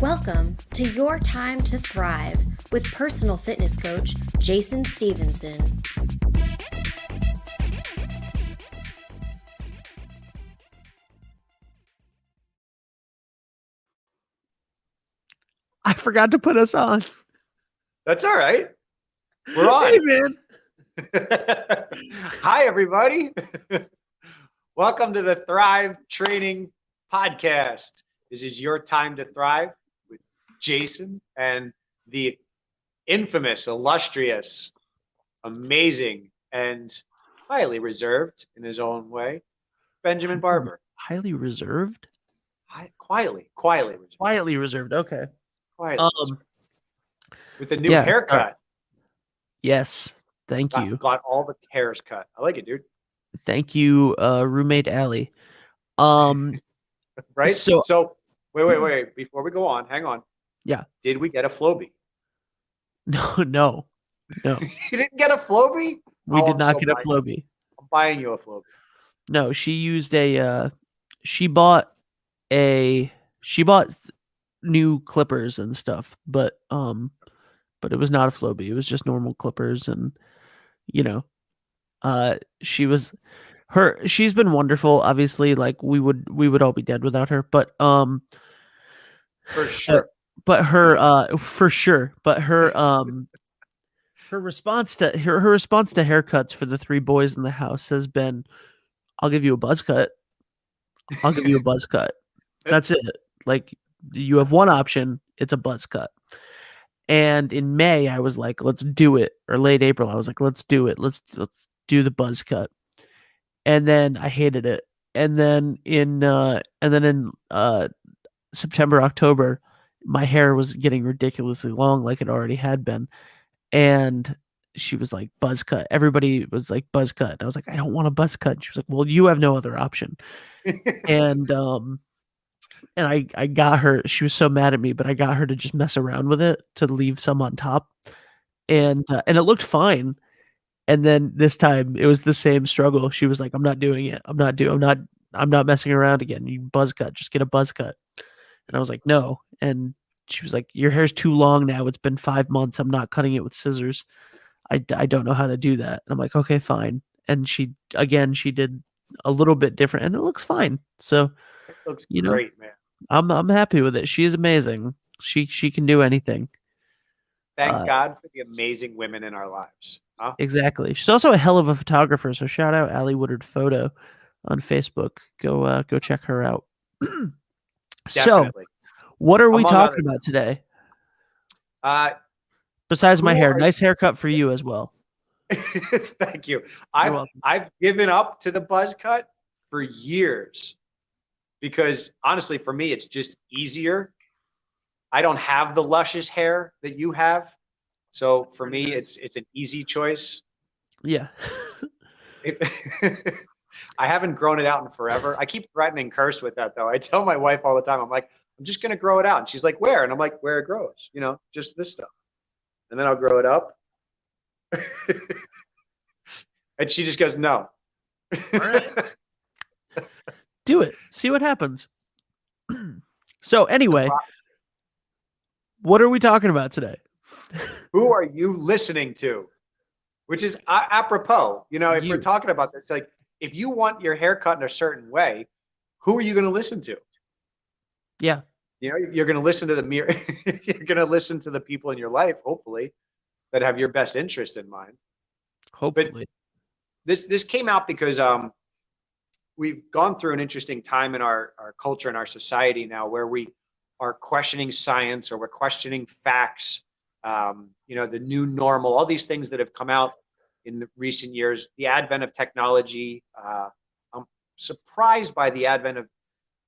Welcome to Your Time to Thrive with personal fitness coach Jason Stevenson. I forgot to put us on. That's all right. We're on. Hey, man. Hi, everybody. Welcome to the Thrive Training Podcast. This is Your Time to Thrive with Jason and the infamous, illustrious, amazing, and highly reserved in his own way, Benjamin Barber. Highly reserved? Quietly reserved. Quietly reserved. Okay. Quietly reserved. With a new haircut. Yes. Thank you. Got all the hairs cut. I like it, dude. Thank you, roommate Allie. Right? So wait. Before we go on, hang on. Yeah. Did we get a Flowbee? No. You didn't get a Flowbee? We did not get a Flowbee. I'm buying you a Flowbee. No, she used she bought new clippers and stuff, but it was not a Flowbee. It was just normal clippers, and she's been wonderful. Obviously, like we would all be dead without her, but for sure. But her for sure. But her her response to haircuts for the three boys in the house has been, I'll give you a buzz cut. I'll give you a buzz cut. That's it. Like, you have one option. It's a buzz cut. And in May, I was like, let's do it. Or late April, I was like, let's do it. Let's do the buzz cut. And then I hated it. And then in September, October, my hair was getting ridiculously long, like it already had been. And she was like, buzz cut. Everybody was like, buzz cut. And I was like, I don't want a buzz cut. She was like, well, you have no other option. And I got her. She was so mad at me, but I got her to just mess around with it, to leave some on top, and it looked fine. And then this time it was the same struggle. She was like, I'm not doing it. I'm not messing around again. You buzz cut. Just get a buzz cut. And I was like, no. And she was like, your hair's too long now. It's been 5 months. I'm not cutting it with scissors. I don't know how to do that. And I'm like, okay, fine. And she did a little bit different, and it looks fine. So it looks great, man. I'm happy with it. She is amazing. She can do anything. Thank God for the amazing women in our lives. Huh? Exactly. She's also a hell of a photographer. So shout out Allie Woodard Photo on Facebook. Go check her out. Definitely. So, what are we talking about today? Besides my hair, nice haircut for you as well. Thank you. I've given up to the buzz cut for years because honestly, for me, it's just easier. I don't have the luscious hair that you have, so for me, it's an easy choice. Yeah. I haven't grown it out in forever. I keep threatening Kirst with that, though. I tell my wife all the time, I'm like, I'm just going to grow it out. And she's like, where? And I'm like, where it grows, just this stuff. And then I'll grow it up. And she just goes, no. All right. Do it. See what happens. So anyway, what are we talking about today? Who are you listening to? Which is apropos. If we're talking about this, like, if you want your hair cut in a certain way, who are you going to listen to? Yeah. You're going to listen to the mirror. You're going to listen to the people in your life, hopefully, that have your best interest in mind. Hopefully. But this came out because we've gone through an interesting time in our culture and our society now where we are questioning science, or we're questioning facts, the new normal, all these things that have come out in the recent years, the advent of technology. I'm surprised by the advent of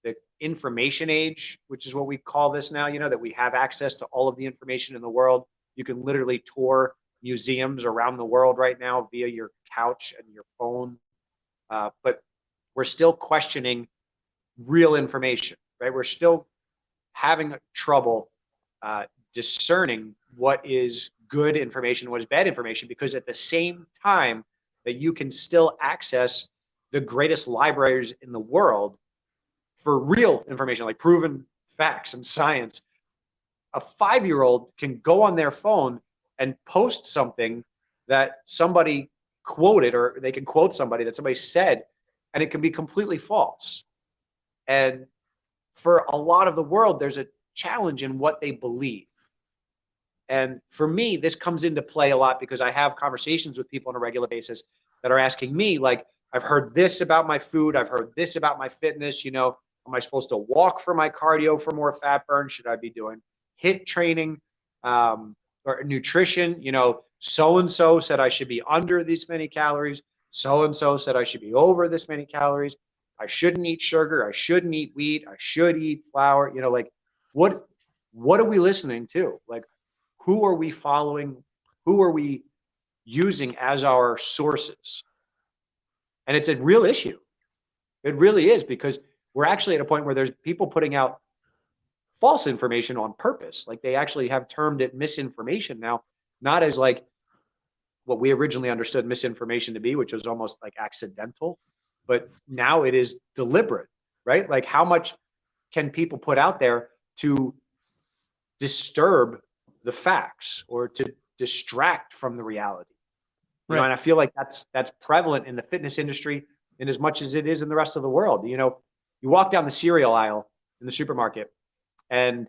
the information age, which is what we call this now, that we have access to all of the information in the world. You can literally tour museums around the world right now via your couch and your phone. But we're still questioning real information, right? We're still having trouble discerning what is good information, what is bad information, because at the same time that you can still access the greatest libraries in the world for real information, like proven facts and science, a 5-year-old can go on their phone and post something that somebody quoted, or they can quote somebody that somebody said, and it can be completely false. And for a lot of the world, there's a challenge in what they believe. And for me, this comes into play a lot because I have conversations with people on a regular basis that are asking me, like, I've heard this about my food. I've heard this about my fitness. You know, am I supposed to walk for my cardio for more fat burn? Should I be doing HIIT training or nutrition? You know, so-and-so said I should be under these many calories. So-and-so said I should be over this many calories. I shouldn't eat sugar. I shouldn't eat wheat. I should eat flour. You know, like what are we listening to? Like, who are we following? Who are we using as our sources? And it's a real issue. It really is, because we're actually at a point where there's people putting out false information on purpose. Like, they actually have termed it misinformation now, not as like what we originally understood misinformation to be, which was almost like accidental, but now it is deliberate, right? Like, how much can people put out there to disturb the facts or to distract from the reality? You know, and I feel like that's prevalent in the fitness industry in as much as it is in the rest of the world. You know, you walk down the cereal aisle in the supermarket, and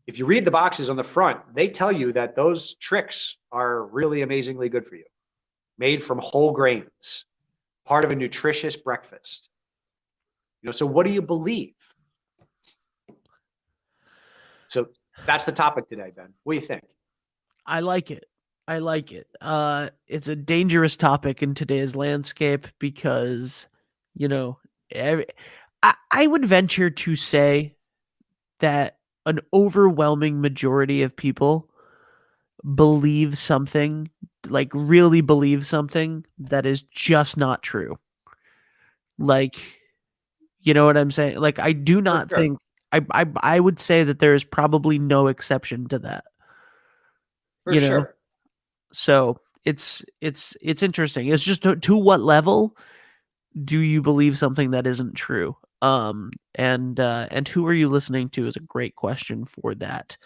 if you read the boxes on the front, they tell you that those tricks are really amazingly good for you, made from whole grains, part of a nutritious breakfast. You know, so what do you believe? So that's the topic today, Ben. What do you think? I like it. I like it. It's a dangerous topic in today's landscape because, you know, I would venture to say that an overwhelming majority of people believe something, like really believe something that is just not true. Like, you know what I'm saying? Like, I do not sure. think I would say that there is probably no exception to that. For You know? sure. So it's interesting. It's just to what level do you believe something that isn't true? And who are you listening to is a great question for that.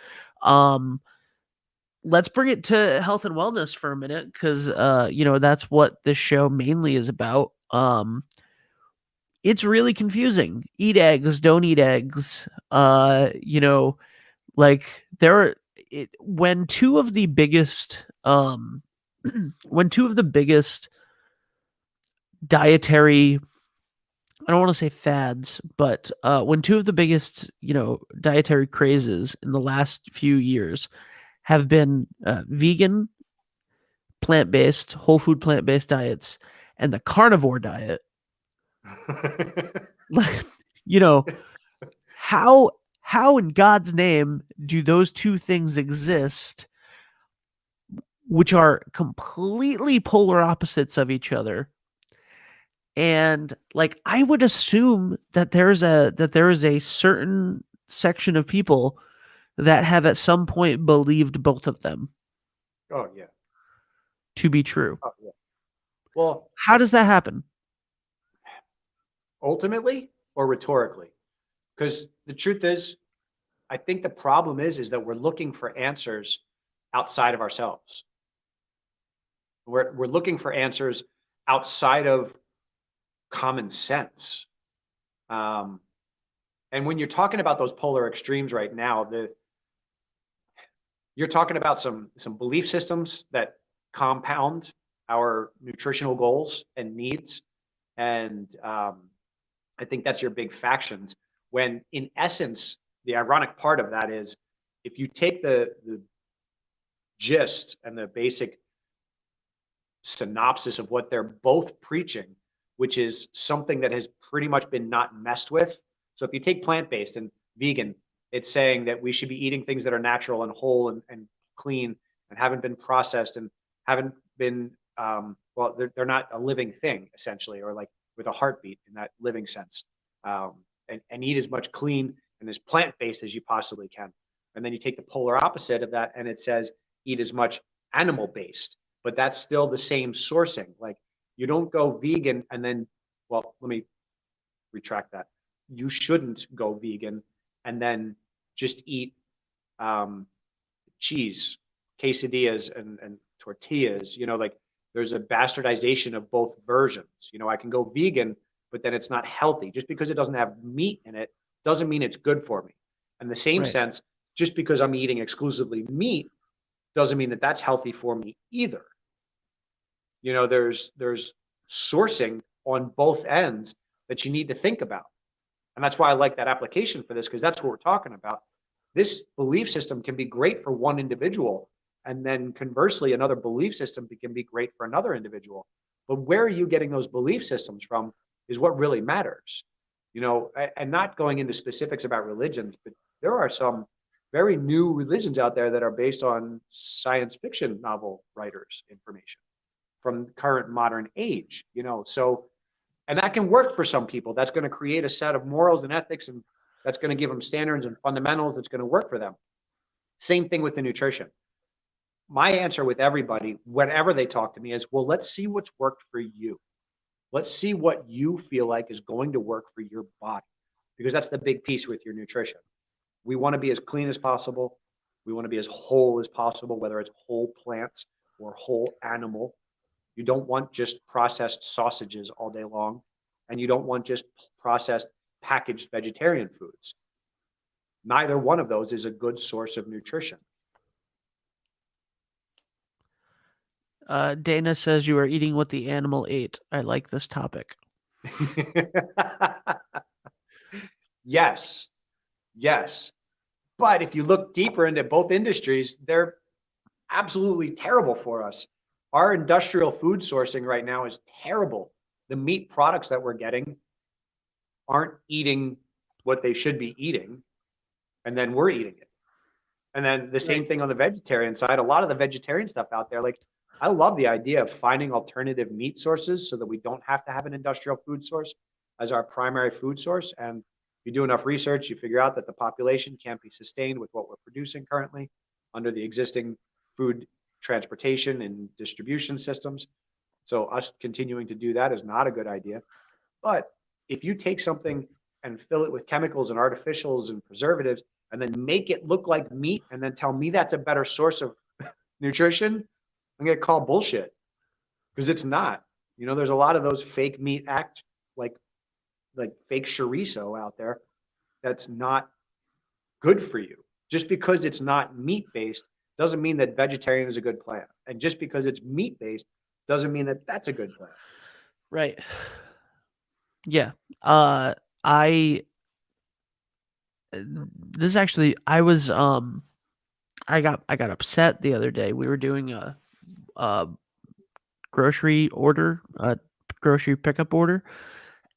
Let's bring it to health and wellness for a minute, because you know, that's what this show mainly is about. It's really confusing. Eat eggs, don't eat eggs. You know, like there are when two of the biggest when two of the biggest dietary, I don't want to say fads, but when two of the biggest, you know, dietary crazes in the last few years have been vegan, plant-based, whole food plant-based diets, and the carnivore diet. Like, you know, how in God's name do those two things exist, which are completely polar opposites of each other? And like, I would assume that there is a certain section of people that have at some point believed both of them Oh yeah. to be true. Oh yeah. Well, How does that happen? ultimately or rhetorically? Because the truth is, I think the problem is that we're looking for answers outside of ourselves. We're looking for answers outside of common sense. And when you're talking about those polar extremes right now, you're talking about some belief systems that compound our nutritional goals and needs, and I think that's your big factions. When in essence, the ironic part of that is, if you take the gist and the basic synopsis of what they're both preaching, which is something that has pretty much been not messed with. So if you take plant-based and vegan, it's saying that we should be eating things that are natural and whole and clean and haven't been processed and haven't been, well, they're not a living thing essentially, or like with a heartbeat in that living sense. And eat as much clean and as plant-based as you possibly can. And then you take the polar opposite of that and it says eat as much animal-based, but that's still the same sourcing. Like, you don't go vegan and then, well, let me retract that. You shouldn't go vegan and then just eat cheese, quesadillas, and tortillas. Like there's a bastardization of both versions. I can go vegan, but then it's not healthy. Just because it doesn't have meat in it doesn't mean it's good for me. In the same Right. sense, just because I'm eating exclusively meat doesn't mean that that's healthy for me either. There's sourcing on both ends that you need to think about. And that's why I like that application for this, because that's what we're talking about. This belief system can be great for one individual, and then conversely, another belief system can be great for another individual. But where are you getting those belief systems from is what really matters. And not going into specifics about religions, but there are some very new religions out there that are based on science fiction novel writers' information from current modern age. So, and that can work for some people. That's going to create a set of morals and ethics, and that's going to give them standards and fundamentals that's going to work for them. Same thing with the nutrition. My answer with everybody, whenever they talk to me, is, well, let's see what's worked for you. Let's see what you feel like is going to work for your body, because that's the big piece with your nutrition. We want to be as clean as possible. We want to be as whole as possible, whether it's whole plants or whole animal. You don't want just processed sausages all day long, and you don't want just processed packaged vegetarian foods. Neither one of those is a good source of nutrition. Dana says you are eating what the animal ate. I like this topic. Yes. But if you look deeper into both industries, they're absolutely terrible for us. Our industrial food sourcing right now is terrible. The meat products that we're getting aren't eating what they should be eating, and then we're eating it. And then the same thing on the vegetarian side. A lot of the vegetarian stuff out there, like, I love the idea of finding alternative meat sources so that we don't have to have an industrial food source as our primary food source. And you do enough research, you figure out that the population can't be sustained with what we're producing currently under the existing food transportation and distribution systems. So us continuing to do that is not a good idea. But if you take something and fill it with chemicals and artificials and preservatives, and then make it look like meat, and then tell me that's a better source of nutrition, I'm gonna call bullshit, because it's not. There's a lot of those fake meat like fake chorizo out there that's not good for you. Just because it's not meat based doesn't mean that vegetarian is a good plan, and just because it's meat based doesn't mean that that's a good plan. Right. Yeah. I this actually I was I got upset the other day. We were doing a grocery order, a grocery pickup order,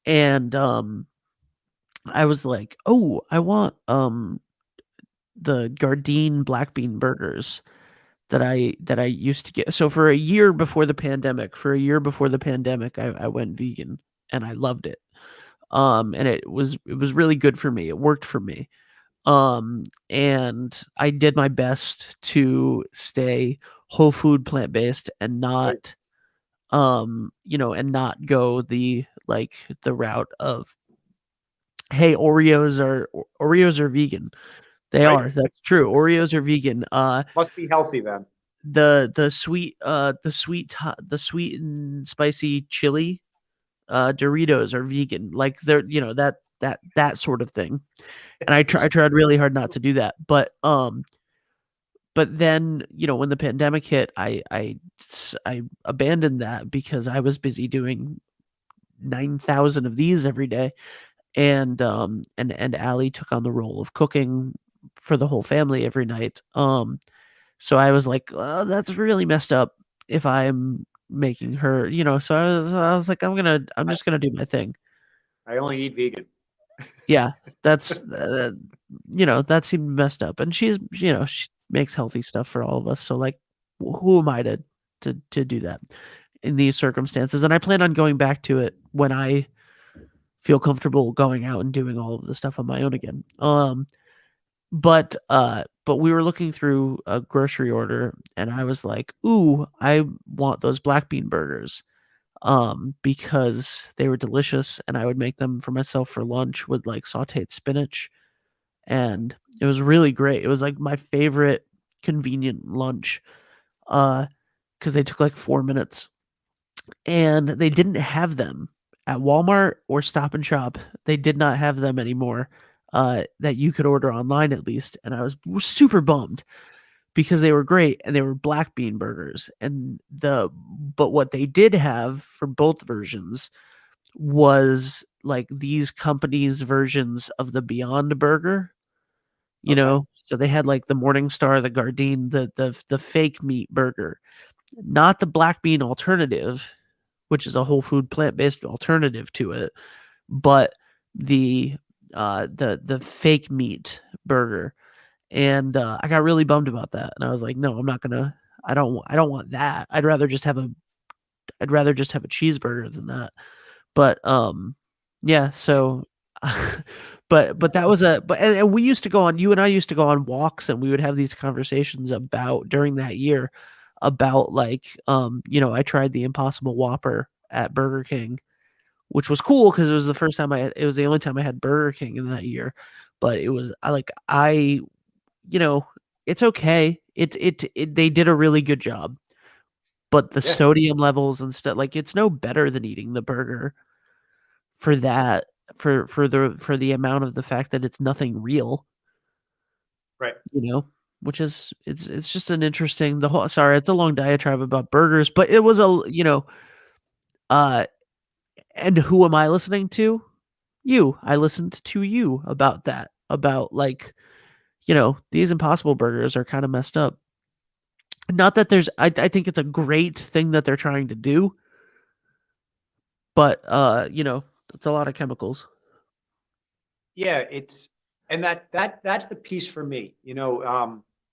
and I was like, "Oh, I want the Gardein black bean burgers that I used to get." So for a year before the pandemic, I went vegan and I loved it. And it was really good for me. It worked for me. And I did my best to stay whole food plant based and not and not go the route of, hey, Oreos are vegan. They Right. are. That's true. Oreos are vegan. Must be healthy then. The sweet and spicy chili Doritos are vegan. Like they're that sort of thing. And I tried really hard not to do that. But then, when the pandemic hit, I abandoned that because I was busy doing 9,000 of these every day. And Allie took on the role of cooking for the whole family every night. So I was like, that's really messed up if I'm making her, so I was like, I'm just gonna do my thing. I only eat vegan. Yeah, that's that seemed messed up. And she makes healthy stuff for all of us. So like, who am I to do that in these circumstances? And I plan on going back to it when I feel comfortable going out and doing all of the stuff on my own again. But we were looking through a grocery order and I was like, ooh, I want those black bean burgers. Because they were delicious and I would make them for myself for lunch with like sauteed spinach and it was really great. It was like my favorite convenient lunch, because they took like 4 minutes, and they didn't have them at Walmart or Stop and Shop. They did not have them anymore, that you could order online at least, and I was super bummed because they were great and they were black bean burgers. But what they did have for both versions was like these companies' versions of the Beyond Burger. Okay. So they had like the Morningstar, the Gardein, the fake meat burger, not the black bean alternative, which is a whole food plant-based alternative to it, but the the fake meat burger. And I got really bummed about that, and I was like, no, I'm not gonna. I don't want that. I'd rather just have a cheeseburger than that. But yeah. So, but that was and we used to go on. You and I used to go on walks, and we would have these conversations about during that year about like I tried the Impossible Whopper at Burger King, which was cool because it was the only time I had Burger King in that year. But it was you know, it's okay. They did a really good job, but the Yeah. sodium levels and stuff, like it's no better than eating the burger for that for the amount of the fact that it's nothing real, Right. which is it's just an interesting the whole sorry, it's a long diatribe about burgers, but it was uh and who am I listening to? You. I listened to you about that, about like, these Impossible Burgers are kind of messed up. Not that I think it's a great thing that they're trying to do, but it's a lot of chemicals. Yeah, and that's the piece for me.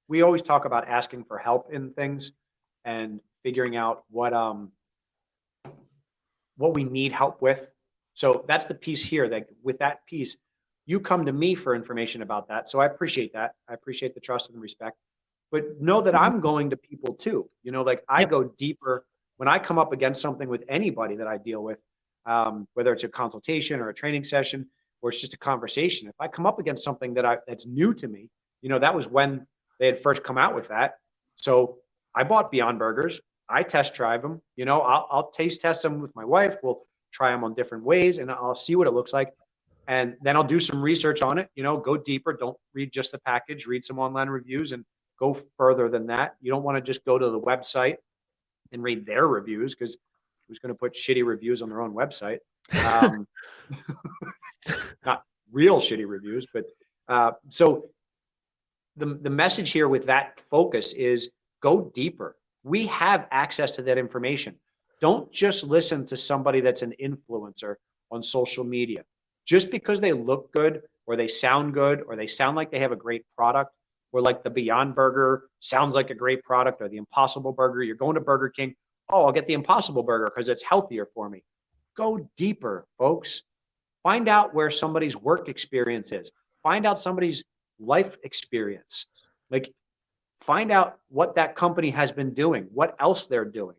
We always talk about asking for help in things and figuring out what we need help with. So that's the piece here. That with that piece, you come to me for information about that. So I appreciate that. I appreciate the trust and the respect. But know that Mhm. I'm going to people too. Like I Yep. go deeper when I come up against something with anybody that I deal with, whether it's a consultation or a training session or it's just a conversation. If I come up against something that's new to me, that was when they had first come out with that. So I bought Beyond Burgers. I test drive them. I'll taste test them with my wife. We'll try them on different ways, and I'll see what it looks like. And then I'll do some research on it. Go deeper. Don't read just the package. Read some online reviews and go further than that. You don't want to just go to the website and read their reviews because who's going to put shitty reviews on their own website? Um, not real shitty reviews, but so the message here with that focus is go deeper. We have access to that information. Don't just listen to somebody that's an influencer on social media. Just because they look good or they sound good or they sound like they have a great product, or like the Beyond Burger sounds like a great product, or the Impossible Burger, you're going to Burger King. Oh, I'll get the Impossible Burger because it's healthier for me. Go deeper, folks. Find out where somebody's work experience is. Find out somebody's life experience. Like, find out what that company has been doing, what else they're doing.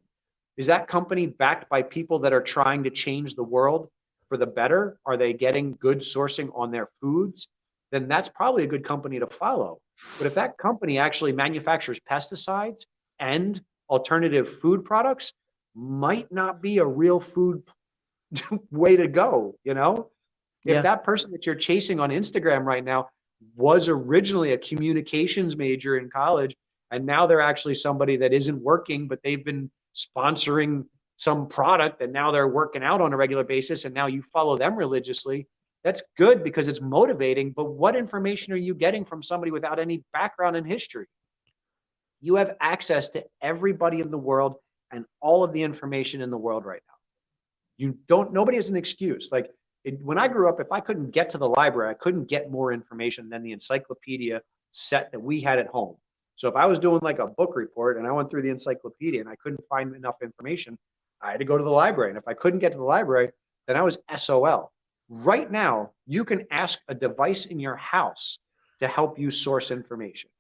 Is that company backed by people that are trying to change the world for the better? Are they getting good sourcing on their foods? Then that's probably a good company to follow. But if that company actually manufactures pesticides and alternative food products, might not be a real food way to go. If Yeah. that person that you're chasing on Instagram right now was originally a communications major in college, and now they're actually somebody that isn't working, but they've been sponsoring some product and now they're working out on a regular basis, and now you follow them religiously, that's good because it's motivating. But what information are you getting from somebody without any background in history? You have access to everybody in the world and all of the information in the world right now. Nobody has an excuse. Like when I grew up, if I couldn't get to the library, I couldn't get more information than the encyclopedia set that we had at home. So if I was doing like a book report and I went through the encyclopedia and I couldn't find enough information, I had to go to the library. And if I couldn't get to the library, then I was SOL. Right now, you can ask a device in your house to help you source information.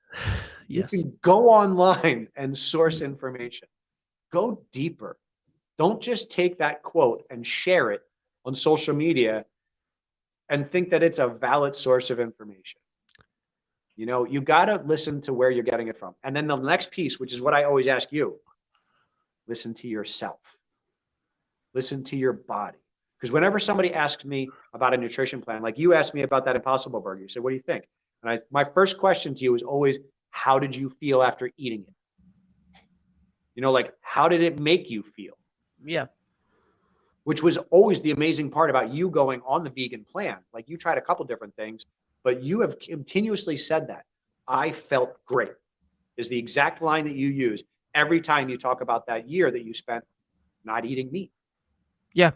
You Yes. can go online and source information. Go deeper. Don't just take that quote and share it on social media and think that it's a valid source of information. You got to listen to where you're getting it from. And then the next piece, which is what I always ask you, listen to yourself. Listen to your body. Because whenever somebody asks me about a nutrition plan, like you asked me about that Impossible Burger, you said, what do you think? And my first question to you is always, how did you feel after eating it? Like, how did it make you feel? Yeah. Which was always the amazing part about you going on the vegan plan. Like, you tried a couple different things, but you have continuously said that. I felt great is the exact line that you use every time you talk about that year that you spent not eating meat. Yeah.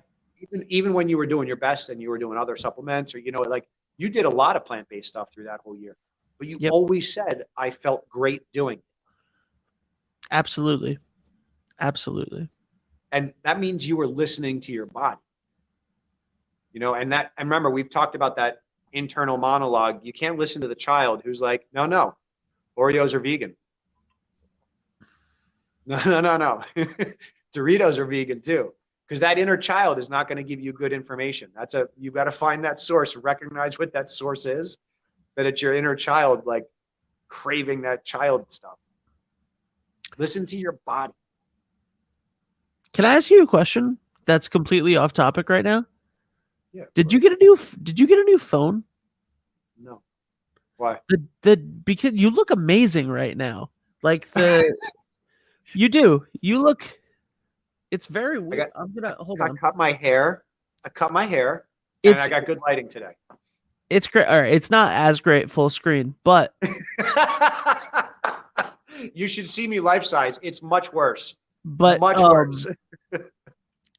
Even when you were doing your best and you were doing other supplements, or, like, you did a lot of plant-based stuff through that whole year, but you always said, I felt great doing it. Absolutely. Absolutely. And that means you were listening to your body, and remember, we've talked about that internal monologue. You can't listen to the child who's like, no, Oreos are vegan. No. Doritos are vegan too. Because that inner child is not going to give you good information. You've got to find that source, recognize what that source is, that it's your inner child, like, craving that child stuff. Listen to your body. Can I ask you a question that's completely off topic right now? Yeah. Did you get a new phone? No. Why? Because you look amazing right now. Like you do. You look. It's very weird. I'm gonna hold on. I cut my hair, and I got good lighting today. It's great. All right, it's not as great full screen, but you should see me life size. It's much worse. But much worse.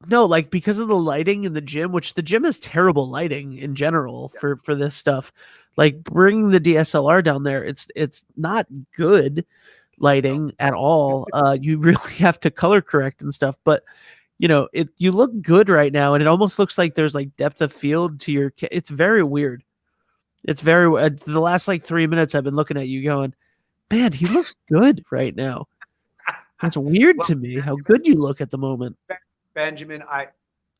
No, like, because of the lighting in the gym, which the gym has terrible lighting in general for this stuff. Like, bringing the DSLR down there, it's not good lighting at all. You really have to color correct and stuff, but you look good right now, and it almost looks like there's like depth of field to your it's very weird. It's very the last like 3 minutes I've been looking at you going, man, he looks good right now. It's weird to me how good you look at the moment. Benjamin,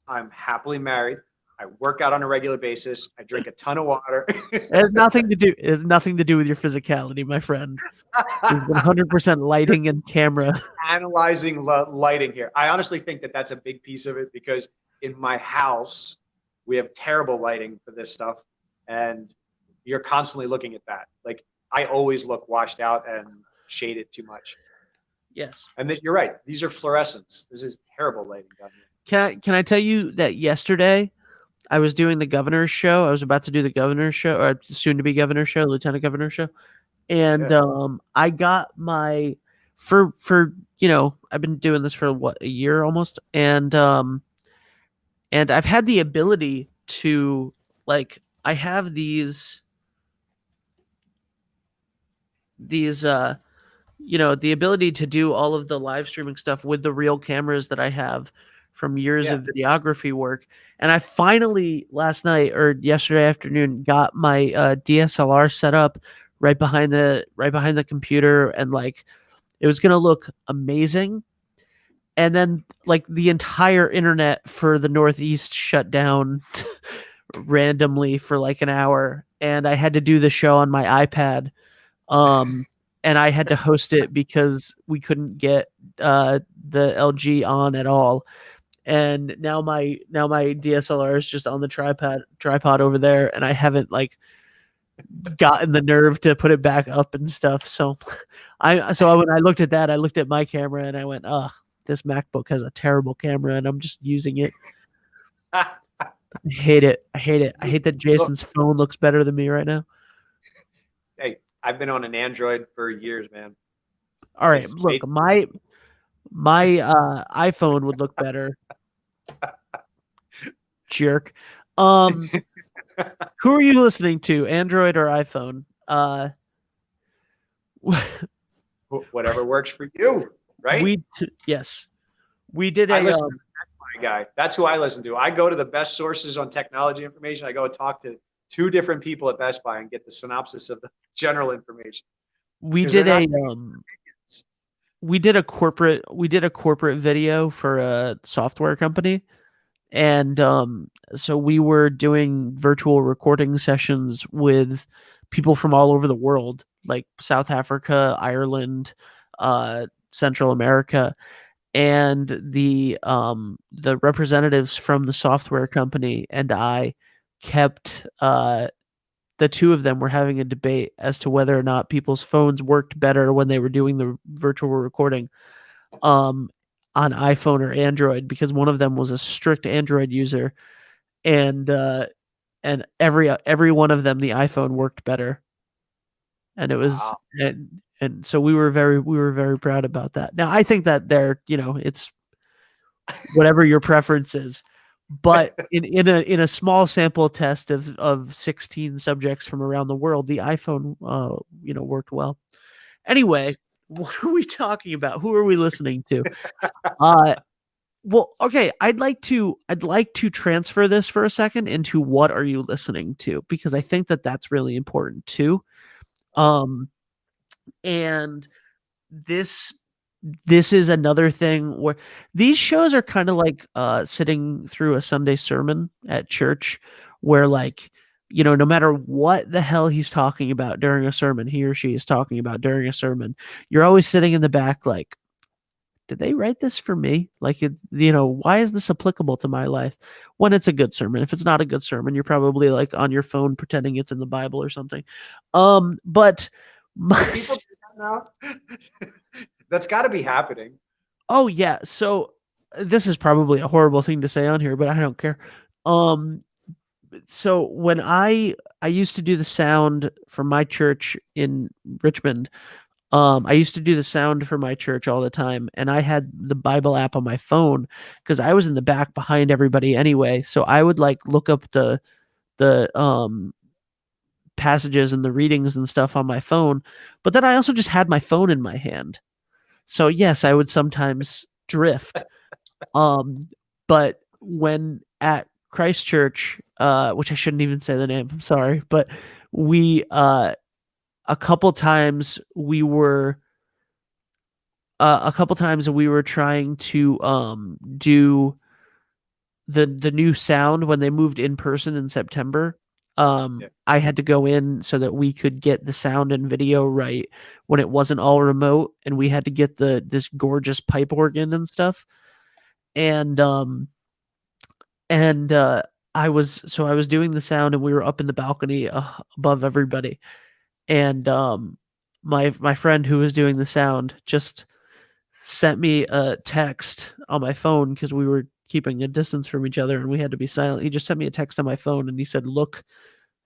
I'm happily married. I work out on a regular basis. I drink a ton of water. It has nothing to do with your physicality, my friend. It's 100% lighting and camera. Analyzing lighting here. I honestly think that that's a big piece of it, because in my house, we have terrible lighting for this stuff. And you're constantly looking at that. Like, I always look washed out and shaded too much. Yes. And you're right. These are fluorescents. This is terrible lighting down here. Can I tell you that yesterday I was doing the governor's show. I was about to do the governor's show, or soon to be governor's show, lieutenant governor's show. And I got my for I've been doing this for a year almost, and I've had the ability to, like, I have these the ability to do all of the live streaming stuff with the real cameras that I have from years of videography work. And I finally last night or yesterday afternoon got my DSLR set up right behind the computer, and like, it was going to look amazing. And then, like, the entire internet for the Northeast shut down randomly for like an hour, and I had to do the show on my iPad. And I had to host it because we couldn't get the LG on at all. And now my DSLR is just on the tripod over there, and I haven't like gotten the nerve to put it back up and stuff. So when I looked at that, I looked at my camera and I went, "Ugh, this MacBook has a terrible camera, and I'm just using it." I hate it. I hate that Jason's phone looks better than me right now. Hey, I've been on an Android for years, man. All right, look, my iPhone would look better. Jerk. Who are you listening to, Android or iPhone? Whatever works for you, right? Yes. We did I listen to the Best Buy guy. That's who I listen to. I go to the best sources on technology information. I go and talk to 2 different people at Best Buy and get the synopsis of the general information. We did a corporate video for a software company, and so we were doing virtual recording sessions with people from all over the world, like South Africa, Ireland, Central America, and the representatives from the software company and I kept the two of them were having a debate as to whether or not people's phones worked better when they were doing the virtual recording on iPhone or Android, because one of them was a strict Android user, and every one of them, the iPhone worked better, and it was Wow. and so we were very proud about that. Now I think that it's whatever your preference is, but in a small sample test of 16 subjects from around the world, the iPhone worked well. Anyway, what are we talking about? Who are we listening to? Well, okay, I'd like to transfer this for a second into what are you listening to, because I think that that's really important too. And this is another thing where these shows are kind of like sitting through a Sunday sermon at church, where like, no matter what the hell he's talking about during a sermon, he or she is talking about during a sermon, you're always sitting in the back like, did they write this for me? Like, why is this applicable to my life? When it's a good sermon. If it's not a good sermon, you're probably like on your phone pretending it's in the Bible or something. But People do that now? That's got to be happening. Oh yeah. So this is probably a horrible thing to say on here, but I don't care. So when I used to do the sound for my church in Richmond, I used to do the sound for my church all the time, and I had the Bible app on my phone because I was in the back behind everybody anyway. So I would like look up the passages and the readings and stuff on my phone, but then I also just had my phone in my hand. So yes, I would sometimes drift. But when at Christ Church, which I shouldn't even say the name, I'm sorry, but we a couple times we were trying to do the new sound when they moved in person in September. Yeah. I had to go in so that we could get the sound and video right when it wasn't all remote, and we had to get this gorgeous pipe organ and stuff. And I was doing the sound, and we were up in the balcony above everybody. And my friend who was doing the sound just sent me a text on my phone because we were keeping a distance from each other and we had to be silent. He just sent me a text on my phone and he said, "Look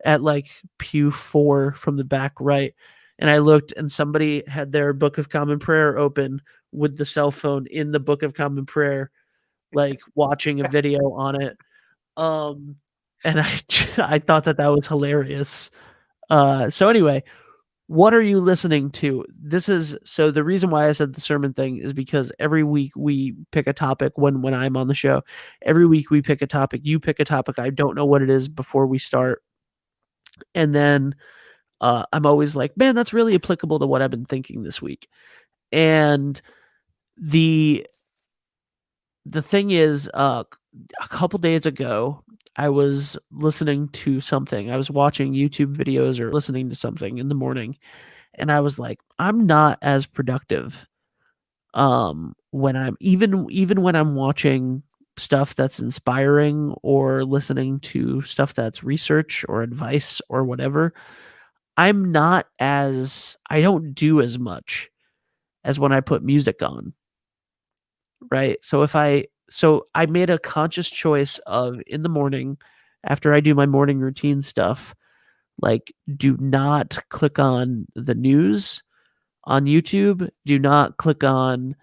at like pew 4 from the back right." And I looked, and somebody had their Book of Common Prayer open with the cell phone in the Book of Common Prayer, like watching a video on it. And I thought that was hilarious. So anyway, what are you listening to? So the reason why I said the sermon thing is because every week we pick a topic when I'm on the show. Every week we pick a topic. You pick a topic. I don't know what it is before we start. And then I'm always like, man, that's really applicable to what I've been thinking this week. And the thing is, a couple days ago, I was listening to something. I was watching YouTube videos or listening to something in the morning, and I was like, I'm not as productive when I'm even when I'm watching stuff that's inspiring or listening to stuff that's research or advice or whatever. I don't do as much as when I put music on. Right? So I made a conscious choice of, in the morning, after I do my morning routine stuff, like, do not click on the news on YouTube. Do not click on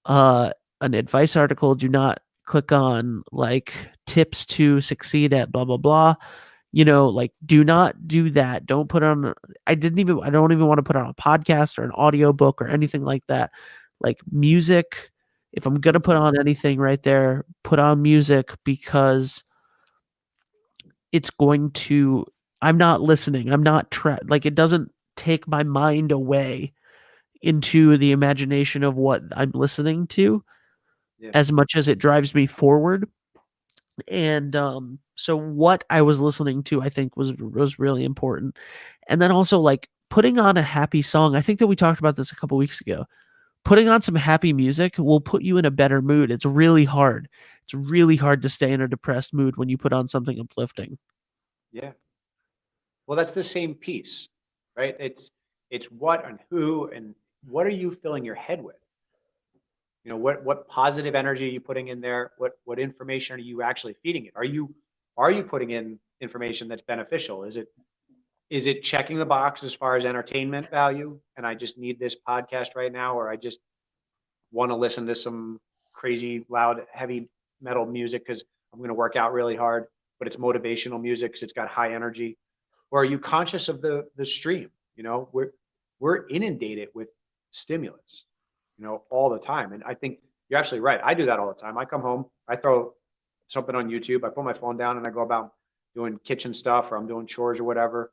an advice article. Do not click on like tips to succeed at blah blah blah. Like, do not do that. Don't put on I don't even want to put on a podcast or an audiobook or anything like that. Like, music, if I'm going to put on anything right there, put on music, because it's going to I'm not listening. I'm not like, it doesn't take my mind away into the imagination of what I'm listening to, Yeah. as much as it drives me forward. And so what I was listening to, I think, was really important. And then also, like, putting on a happy song, I think that we talked about this a couple weeks ago. Putting on some happy music will put you in a better mood. It's really hard. It's really hard to stay in a depressed mood when you put on something uplifting. Yeah. Well, that's the same piece, right? It's what and who and what are you filling your head with? You know, what positive energy are you putting in there? What information are you actually feeding it? Are you putting in information that's beneficial? Is it checking the box as far as entertainment value? And I just need this podcast right now, or I just want to listen to some crazy, loud, heavy metal music because I'm going to work out really hard, but it's motivational music because it's got high energy. Or are you conscious of the stream? You know, we're inundated with stimulus, you know, all the time. And I think you're absolutely right. I do that all the time. I come home, I throw something on YouTube, I put my phone down and I go about doing kitchen stuff, or I'm doing chores or whatever.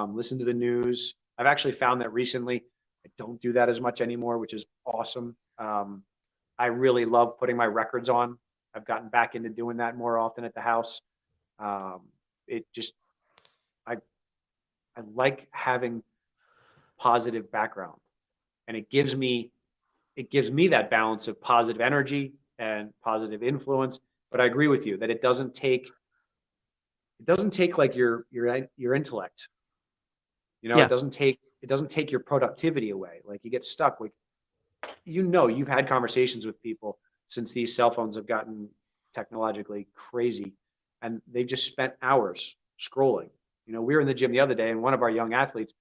Listen to the news. I've actually found that recently I don't do that as much anymore, which is awesome. I really love putting my records on. I've gotten back into doing that more often at the house. It just, I like having positive background, and it gives me that balance of positive energy and positive influence. But I agree with you that it doesn't take like your intellect. You know, Yeah. it doesn't take your productivity away. Like you get stuck. Like, you know, you've had conversations with people since these cell phones have gotten technologically crazy, and they've just spent hours scrolling. You know, we were in the gym the other day, and one of our young athletes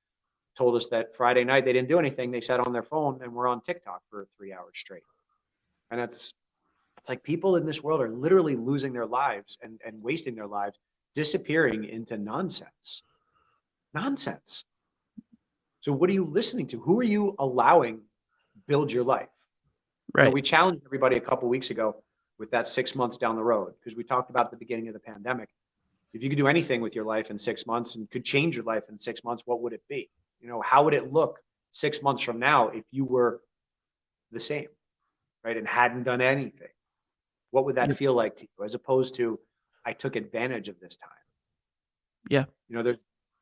told us that Friday night they didn't do anything. They sat on their phone and were on TikTok for 3 hours straight. And it's like people in this world are literally losing their lives and wasting their lives, disappearing into nonsense. Nonsense. So what are you listening to? Who are you allowing build your life? You know, Right. we challenged everybody a couple of weeks ago with that 6 months down the road, because we talked about at the beginning of the pandemic. If you could do anything with your life in 6 months and could change your life in 6 months, what would it be? You know, how would it look 6 months from now if you were the same, right? And hadn't done anything? What would that Yep. feel like to you, as opposed to, I took advantage of this time? Yeah. You know,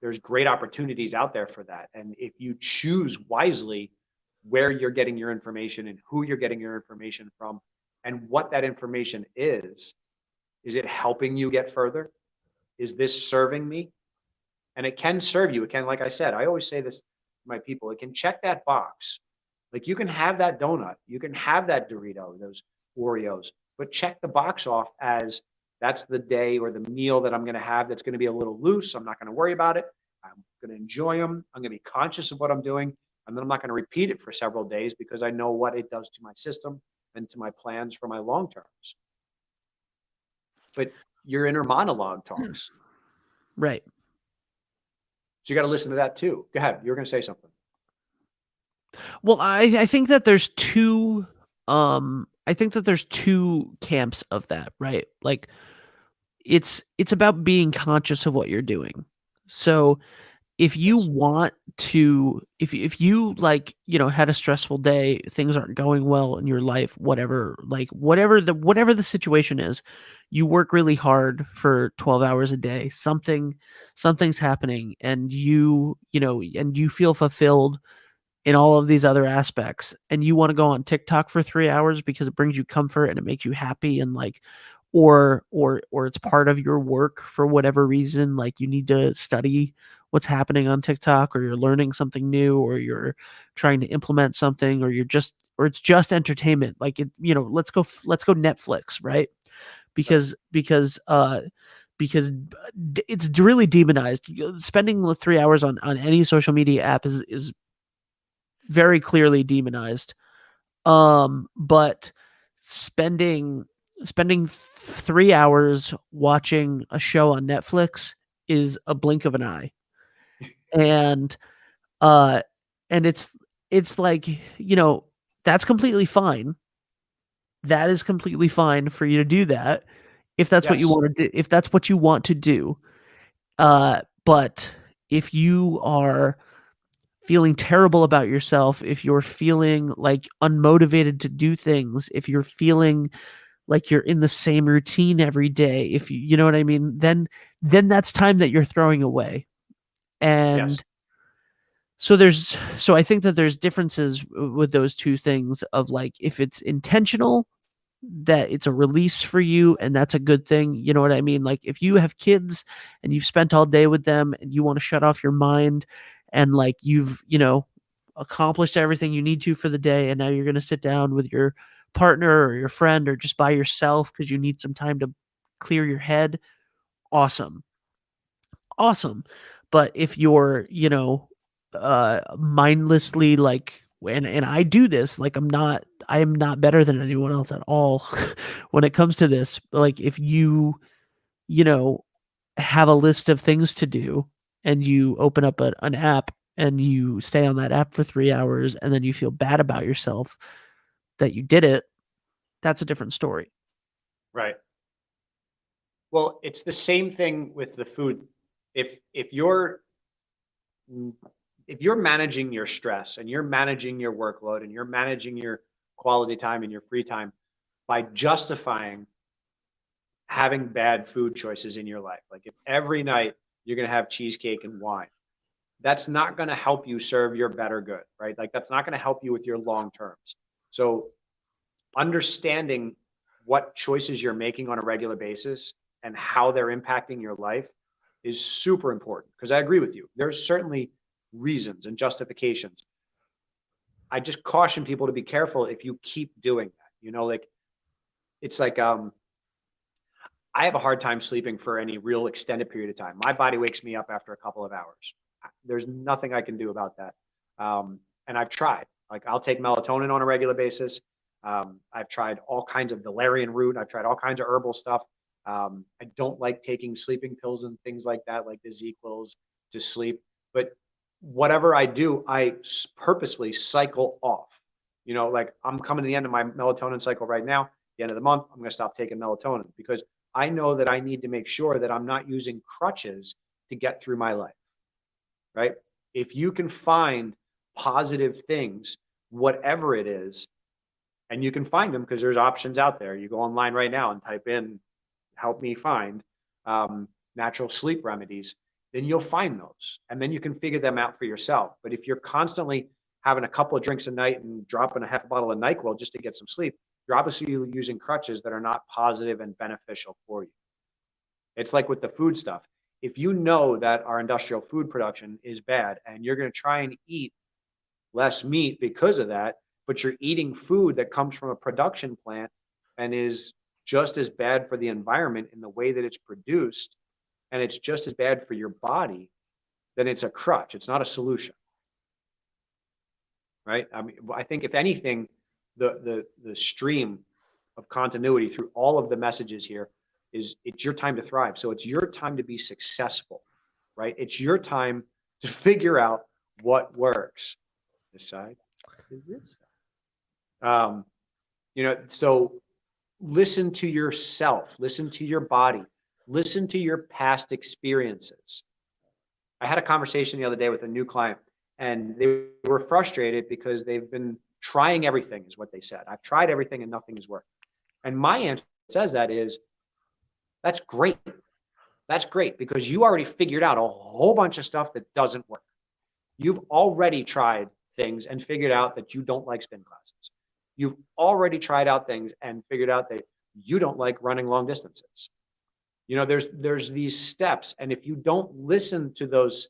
there's great opportunities out there for that. And if you choose wisely where you're getting your information and who you're getting your information from and what that information is it helping you get further? Is this serving me? And it can serve you. It can, like I said, I always say this to my people, it can check that box. Like, you can have that donut, you can have that Dorito, those Oreos, but check the box off as that's the day or the meal that I'm going to have that's going to be a little loose. I'm not going to worry about it. I'm going to enjoy them. I'm going to be conscious of what I'm doing. And then I'm not going to repeat it for several days because I know what it does to my system and to my plans for my long terms. But your inner monologue talks. Right. So you got to listen to that too. Go ahead. You were going to say something. Well, I think that there's two camps of that, right? Like it's about being conscious of what you're doing. So if you Yes. want to, if you like, you know, had a stressful day, things aren't going well in your life, whatever the situation is, you work really hard for 12 hours a day, something's happening, and you know, and you feel fulfilled in all of these other aspects, and you want to go on TikTok for 3 hours because it brings you comfort and it makes you happy, and like, or it's part of your work for whatever reason, like you need to study what's happening on TikTok, or you're learning something new, or you're trying to implement something, or it's just entertainment. Like, it, you know, let's go Netflix, right? Because it's really demonized. Spending 3 hours on any social media app is very clearly demonized. But spending 3 hours watching a show on Netflix is a blink of an eye. And uh and it's like, you know, that's completely fine. That is completely fine for you to do that if that's what you Yes. want to do, if that's what you want to do. But if you are feeling terrible about yourself, if you're feeling like unmotivated to do things, if you're feeling like you're in the same routine every day, if you know what I mean, then that's time that you're throwing away. And Yes. So I think that there's differences with those two things of like if it's intentional, that it's a release for you and that's a good thing. You know what I mean? Like if you have kids and you've spent all day with them and you want to shut off your mind and like you've, accomplished everything you need to for the day and now you're going to sit down with your partner or your friend or just by yourself because you need some time to clear your head, awesome. Awesome. But if you're, mindlessly like and I do this, like I am not better than anyone else at all when it comes to this. Like if you know, have a list of things to do and you open up an app and you stay on that app for 3 hours and then you feel bad about yourself that you did it, that's a different story. Right. Well, it's the same thing with the food. If you're managing your stress and you're managing your workload and you're managing your quality time and your free time by justifying having bad food choices in your life, like if every night you're going to have cheesecake and wine, that's not going to help you serve your better good, right? Like that's not going to help you with your long terms. So understanding what choices you're making on a regular basis and how they're impacting your life is super important, because I agree with you. There's certainly reasons and justifications. I just caution people to be careful if you keep doing that. Like it's like I have a hard time sleeping for any real extended period of time. My body wakes me up after a couple of hours. There's nothing I can do about that. And I've tried. Like I'll take melatonin on a regular basis. I've tried all kinds of valerian root. I've tried all kinds of herbal stuff. I don't like taking sleeping pills and things like that, like the Z-Quils to sleep. But whatever I do, I purposefully cycle off. Like I'm coming to the end of my melatonin cycle right now. At the end of the month, I'm going to stop taking melatonin because I know that I need to make sure that I'm not using crutches to get through my life, right? If you can find positive things, whatever it is, and you can find them because there's options out there. You go online right now and type in, help me find natural sleep remedies, then you'll find those. And then you can figure them out for yourself. But if you're constantly having a couple of drinks a night and dropping a half a bottle of NyQuil just to get some sleep, you're obviously using crutches that are not positive and beneficial for you. It's like with the food stuff. If you know that our industrial food production is bad and you're going to try and eat less meat because of that, but you're eating food that comes from a production plant and is just as bad for the environment in the way that it's produced, and it's just as bad for your body, then it's a crutch. It's not a solution, right? I mean, I think if anything, the stream of continuity through all of the messages here is it's your time to thrive. So it's your time to be successful, right? It's your time to figure out what works. This side is this side. So listen to yourself, listen to your body, listen to your past experiences. I had a conversation the other day with a new client, and they were frustrated because they've been trying everything, is what they said. I've tried everything and nothing has worked. And my answer says that is, that's great. That's great, because you already figured out a whole bunch of stuff that doesn't work. You've already tried things and figured out that you don't like spin classes. You've already tried out things and figured out that you don't like running long distances. There's these steps. And if you don't listen to those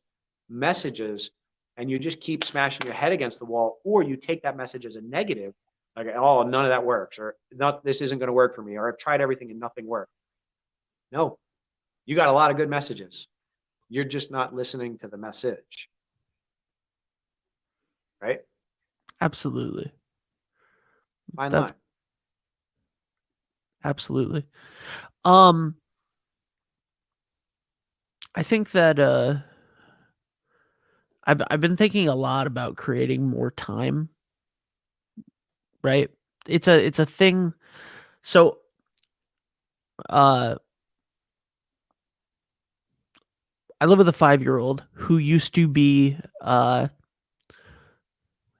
messages and you just keep smashing your head against the wall, or you take that message as a negative, like, oh, none of that works, or not, this isn't going to work for me, or I've tried everything and nothing worked. No, you got a lot of good messages. You're just not listening to the message. Right? Absolutely. Fine line. Absolutely. I think that I've been thinking a lot about creating more time. Right? It's a thing. So I live with a 5-year-old who used to be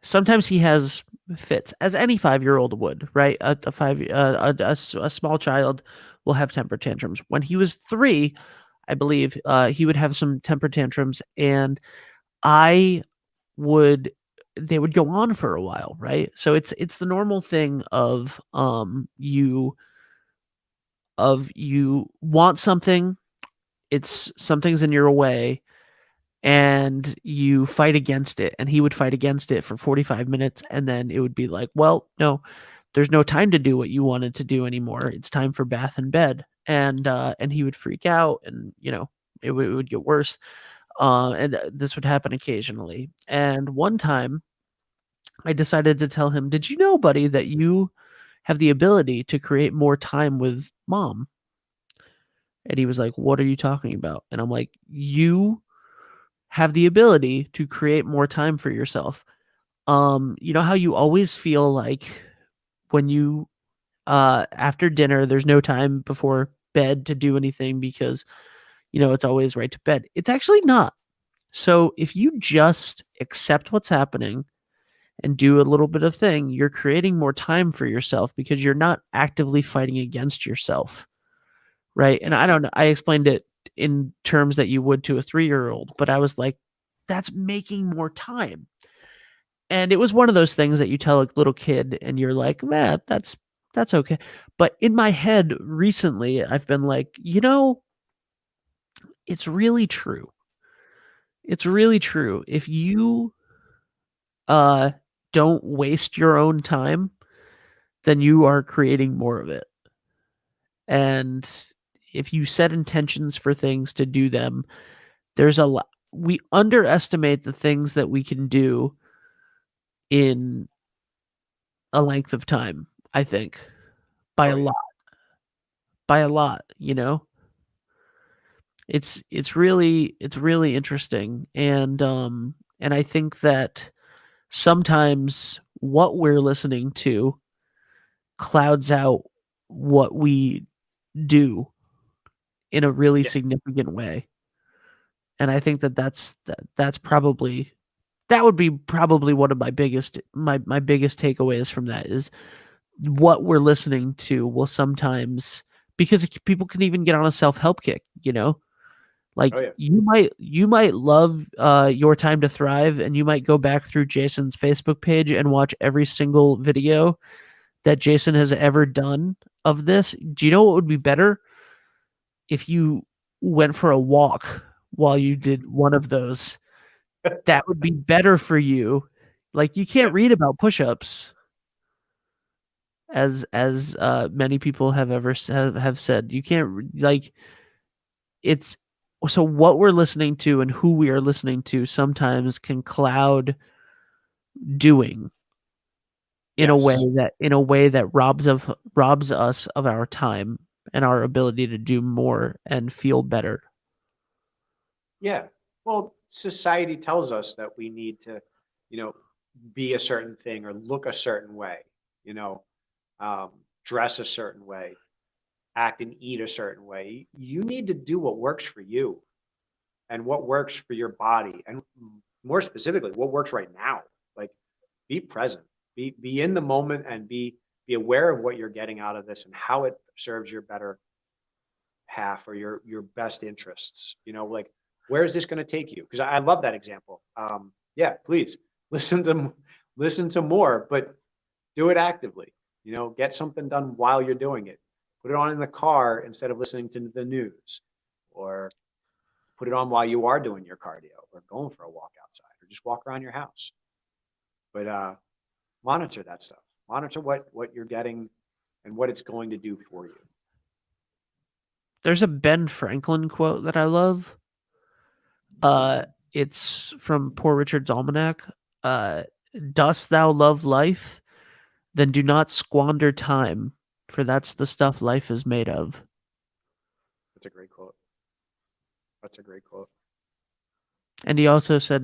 sometimes he has fits, as any 5-year-old would, right? A small child will have temper tantrums. When he was 3, I believe, he would have some temper tantrums, and I would they would go on for a while, right? So it's the normal thing of you want something, it's something's in your way, and you fight against it, and he would fight against it for 45 minutes, and then it would be like, well, no, there's no time to do what you wanted to do anymore. It's time for bath and bed. And he would freak out, and it would get worse. And this would happen occasionally. And one time I decided to tell him, "Did you know, buddy, that you have the ability to create more time with mom?" And he was like, "What are you talking about?" And I'm like, "You have the ability to create more time for yourself. You know how you always feel like when you after dinner there's no time before bed to do anything because it's always right to bed. It's actually not. So if you just accept what's happening and do a little bit of thing, you're creating more time for yourself because you're not actively fighting against yourself, right? And I don't know, I explained it in terms that you would to a 3-year-old, but I was like, that's making more time. And it was one of those things that you tell a little kid and you're like, man, that's okay. But in my head recently, I've been like, it's really true. It's really true. If you uh don't waste your own time, then you are creating more of it. And if you set intentions for things to do them, there's a lot. We underestimate the things that we can do in a length of time, I think, by Oh, a yeah. lot. By a lot. It's really interesting. And I think that sometimes what we're listening to clouds out what we do in a really Yeah. significant way. And I think that's probably that would be probably one of my biggest takeaways from that is what we're listening to will sometimes, because people can even get on a self-help kick. Like Oh, yeah. you might love Your Time to Thrive, and you might go back through Jason's Facebook page and watch every single video that Jason has ever done of this. Do you know what would be better? If you went for a walk while you did one of those. That would be better for you. Like, you can't Yeah. read about push-ups as many people have ever have said. You can't like it's so what we're listening to and who we are listening to sometimes can cloud doing Yes. in a way that robs us of our time and our ability to do more and feel better. Yeah. Well, society tells us that we need to, you know, be a certain thing or look a certain way, you know, um, dress a certain way, act and eat a certain way. You need to do what works for you and what works for your body, and more specifically, what works right now. Like, be present, be in the moment, and be aware of what you're getting out of this and how it serves your better half or your best interests. Like, where is this going to take you? Because I love that example. Yeah, please listen to listen to more, but do it actively. Get something done while you're doing it. Put it on in the car instead of listening to the news, or put it on while you are doing your cardio or going for a walk outside or just walk around your house. But monitor that stuff. Monitor what you're getting and what it's going to do for you. There's a Ben Franklin quote that I love. It's from Poor Richard's Almanac. Uh, Dost thou love life? Then do not squander time, for that's the stuff life is made of. That's a great quote. That's a great quote. And he also said,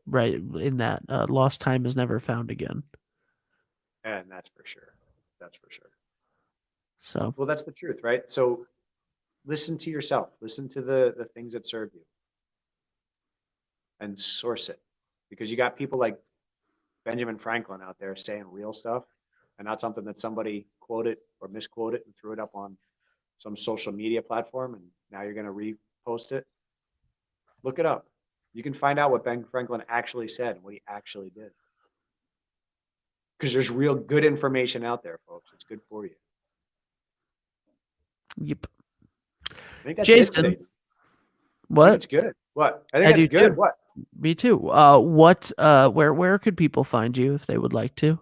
right in that, lost time is never found again. And that's for sure. That's for sure. So Well, that's the truth, right? So listen to yourself. Listen to the things that serve you and source it, because you got people like Benjamin Franklin out there saying real stuff and not something that somebody quoted or misquoted and threw it up on some social media platform, and now you're going to repost it. Look it up. You can find out what Ben Franklin actually said and what he actually did. Because there's real good information out there, folks. It's good for you. Yep. I think that's Jason, it today. what? It's good. What? I think I that's do good. too. What? Me too. Where could people find you if they would like to?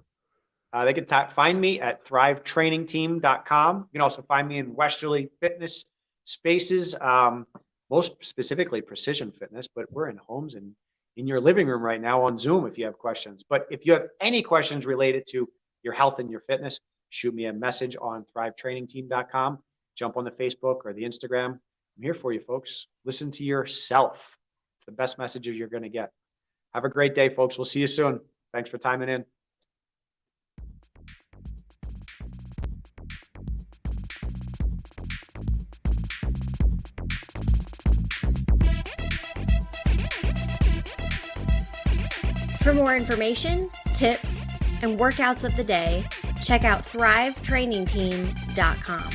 They can find me at thrivetrainingteam.com. You can also find me in Westerly Fitness Spaces, most specifically Precision Fitness, but we're in homes and in your living room right now on Zoom if you have questions. But if you have any questions related to your health and your fitness, shoot me a message on thrivetrainingteam.com. Jump on the Facebook or the Instagram. I'm here for you, folks. Listen to yourself. It's the best messages you're going to get. Have a great day, folks. We'll see you soon. Thanks for timing in. For more information, tips, and workouts of the day, check out thrivetrainingteam.com.